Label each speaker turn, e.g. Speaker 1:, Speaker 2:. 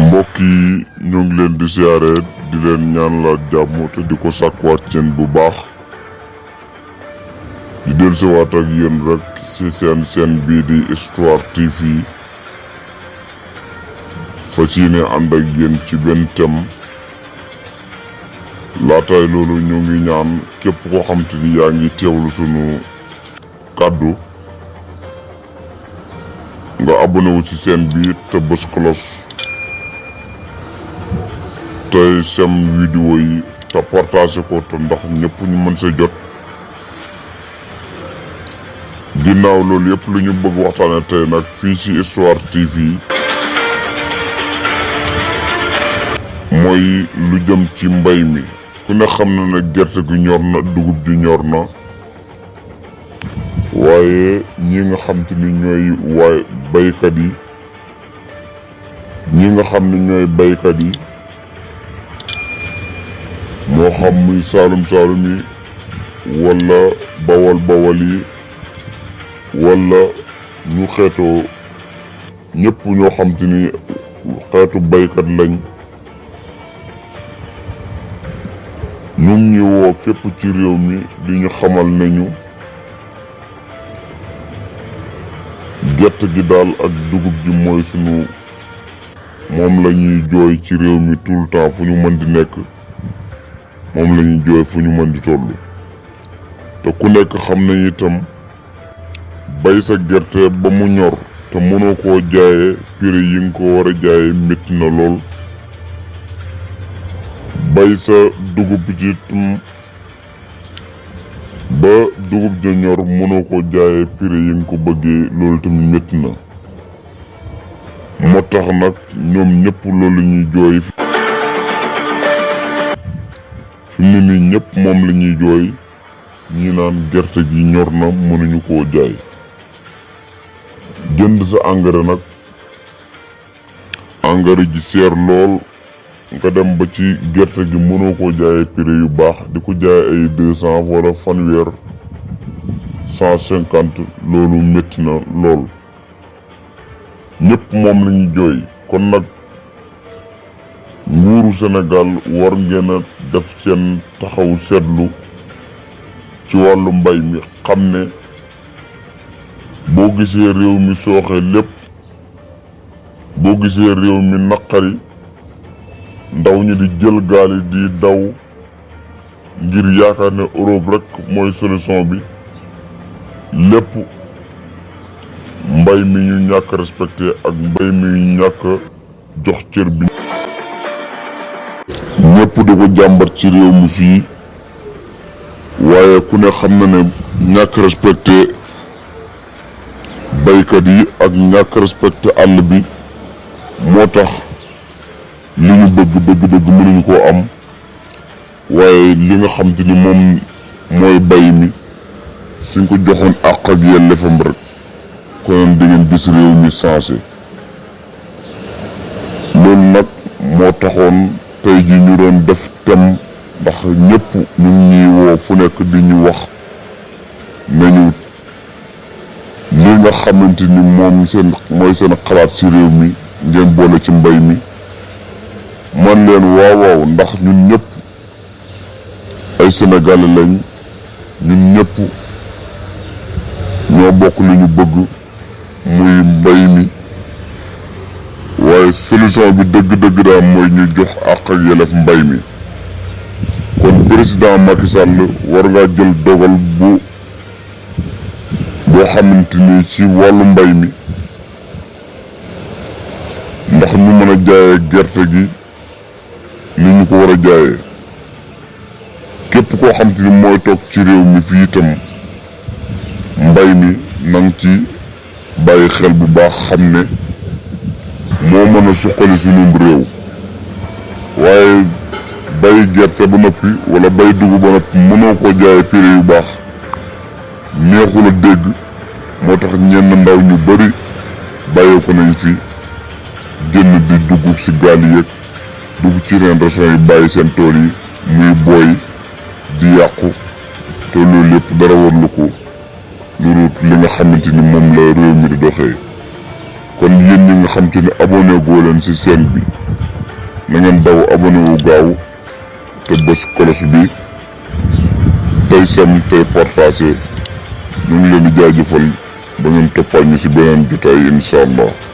Speaker 1: mbokk yi ñu ngi leen di siyaare di leen ñaanal jàmm te di ko sàkkuwaat seen bu baax di dellusiwaat ak yéen rek ci seen bii di Histoire TV fas yéene ànd ak yéen ci benn thème. laataay loolu ñu ngi ñaan képp koo xam te ni yaa ngi teewlu sunu kàddu nga abonné wu ci seen bi te bës cloche tey sem vidéo yi te partagé ko te ndax ñëpp ñu mën sa jot. ginnaaw loolu yëpp lu ñu bëgg waxtaane tey nag fii ci Histoire TV mooy lu jëm ci mbay mi. ku ne xam na ne gerte gi ñor na dugub ji ñor na waaye ñi nga xam te ni ñooy baykat yi moo xam muy saalum yi wala bawal yi wala ñu xeetoo ñëpp ñoo xam te ni xeetu baykat lañ. ñu ngi woo fépp ci réew mi di ñu xamal nañu gerte gi daal ak dugub ji mooy moom la ñuy jooy ci réew mi tout le temps fu ñu mën di nekk moom la ñuy jooy fu ñu mën di toll. te ku nekk xam nañ itam bay sa gerte ba mu ñor te mënoo koo jaayee prix yi nga ko war a jaayee métti na lool. bay sa dugub ji itam ba dugub ja ñor mënoo ko jaayee prix yi nga ko bëggee loolu tamit métti na. moo tax nag ñoom ñëpp loolu ñuy jooy fi mu ne nii ñëpp moom la ñuy jooy ñi naan gerte gi ñor na mënuñu koo jaay. jënd sa engrais ji seer lool. nga dem ba ci gerte gi mënoo koo jaayee prix yu baax di ko jaay ay 200 wala fanweer 150 loolu métti na lool. ñëpp moom la ñu jooy. kon nag nguuru Sénégal war ngeen a def seen taxaw seetlu ci wàllu mbay mi xam ne boo gisee réew mi sooxe lépp boo gisee réew mi naqari ndaw ñi di jël gaal yi di daw ngir yaakaar ne Europe rek mooy solution bi lépp mbay mi ñu ñàkk respecté ak mbay mi ñu ñàkk jox cër bi. ñëpp di ko jàmbat ci réew mi fii waaye ku ne xam na ne ñàkk respecté baykat yi ak ñàkk respecté àll bi moo tax li ñu bëgg dëgg-dëgg mënuñu koo am waaye li nga xam te ni moom mooy bay mi suñ ko joxoon àq ak yelleefam rek konoon di ngeen gis réew mi changé. loolu nag moo taxoon tey ji ñu doon def thème ndax ñëpp ñu ngi woo fu nekk di ñu wax nañu li nga xamante ni mooy seen xalaat ci réew mi ngeen boole ci mbay mi. man leen waaw ndax ñun ñëpp ay sénégalais lañ ñun ñëpp ñoo bokk li ñu bëgg muy mbay mi waaye solution bi dëgg-dëgg daal mooy ñu jox àq ak yelleef mbay mi. kon président Macky Sall war ngaa jël dogal boo xamante ni ci wàllu mbay mi ndax ñu mën a jaayee gerte gi ni ñu ko war a jaayee. képp koo xam te ni mooy toog ci réew mi fii itam mbay mi nang ci bàyyi xel bu baax xam ne moo mën a suqali sunum réew waaye bay gerte ba noppi wala bay dugub ba noppi mënoo koo jaayee prix yu baax neexul a dégg. moo tax ñenn ndaw ñu bari bàyyee ko nañ fi génn di dugg ci gaal yi dugg ci yeneen régions yi bàyyi seen tool yi muy booy di yàqu te loolu lépp dara warlu ko loolu li nga xamante ni moom la réew mi di doxee. kon yéen ñi nga xamante ni abonné goo leen ci chaîne bi na ngeen daw abonné wu gaaw te bës cloche bi tey sem tey partagé ñu ngi leen di jaajëfal ba ngeen toppal ñu ci beneen jotaay incha allah.